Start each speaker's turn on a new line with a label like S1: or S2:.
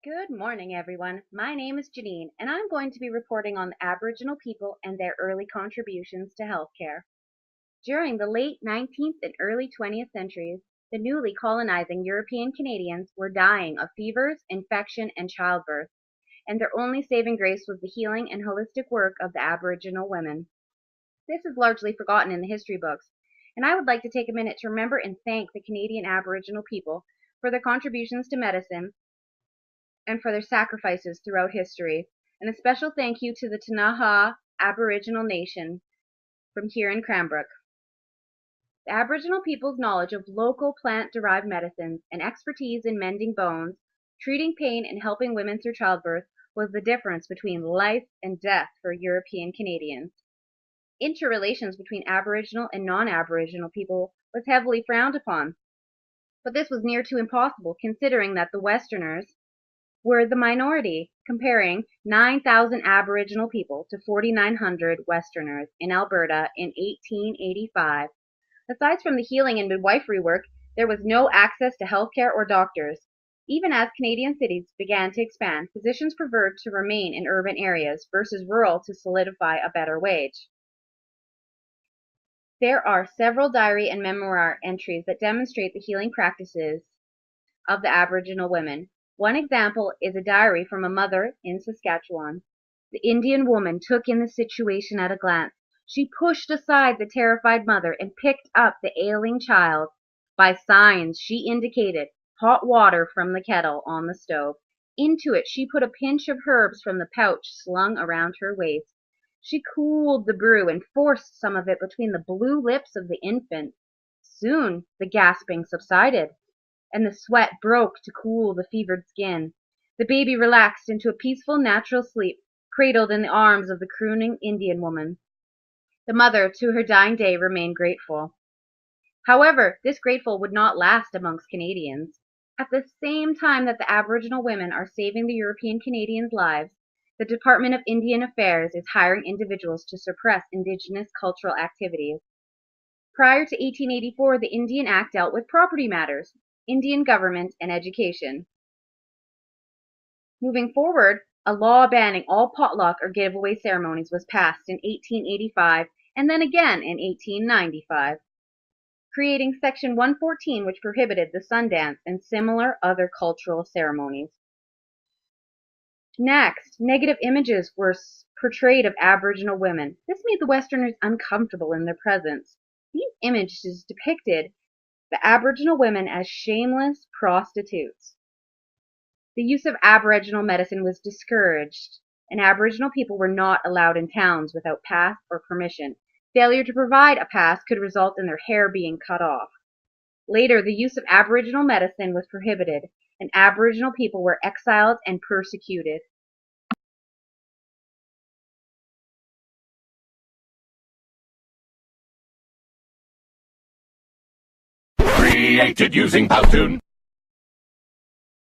S1: Good morning, everyone. My name is Janine, and I'm going to be reporting on the Aboriginal people and their early contributions to healthcare. During the late 19th and early 20th centuries, the newly colonizing European Canadians were dying of fevers, infection, and childbirth, and their only saving grace was the healing and holistic work of the Aboriginal women. This is largely forgotten in the history books, and I would like to take a minute to remember and thank the Canadian Aboriginal people for their contributions to medicine and for their sacrifices throughout history, and a special thank you to the Tanaha Aboriginal Nation from here in Cranbrook. The Aboriginal people's knowledge of local plant-derived medicines and expertise in mending bones, treating pain, and helping women through childbirth was the difference between life and death for European Canadians. Interrelations between Aboriginal and non-Aboriginal people was heavily frowned upon, but this was near to impossible considering that the Westerners were the minority, comparing 9,000 Aboriginal people to 4,900 Westerners in Alberta in 1885. Aside from the healing and midwifery work, there was no access to healthcare or doctors. Even as Canadian cities began to expand, physicians preferred to remain in urban areas versus rural to solidify a better wage. There are several diary and memoir entries that demonstrate the healing practices of the Aboriginal women. One example is a diary from a mother in Saskatchewan. The Indian woman took in the situation at a glance. She pushed aside the terrified mother and picked up the ailing child. By signs, she indicated hot water from the kettle on the stove. Into it, she put a pinch of herbs from the pouch slung around her waist. She cooled the brew and forced some of it between the blue lips of the infant. Soon, the gasping subsided, and the sweat broke to cool the fevered skin. The baby relaxed into a peaceful, natural sleep, cradled in the arms of the crooning Indian woman. The mother, to her dying day, remained grateful. However, this grateful would not last amongst Canadians. At the same time that the Aboriginal women are saving the European Canadians' lives, the Department of Indian Affairs is hiring individuals to suppress Indigenous cultural activities. Prior to 1884, the Indian Act dealt with property matters, Indian government, and education. Moving forward, a law banning all potluck or giveaway ceremonies was passed in 1885 and then again in 1895, creating Section 114, which prohibited the Sundance and similar other cultural ceremonies. Next, negative images were portrayed of Aboriginal women. This made the Westerners uncomfortable in their presence. These images depicted the Aboriginal women as shameless prostitutes. The use of Aboriginal medicine was discouraged, and Aboriginal people were not allowed in towns without pass or permission. Failure to provide a pass could result in their hair being cut off. Later, the use of Aboriginal medicine was prohibited, and Aboriginal people were exiled and persecuted.
S2: Created using Powtoon.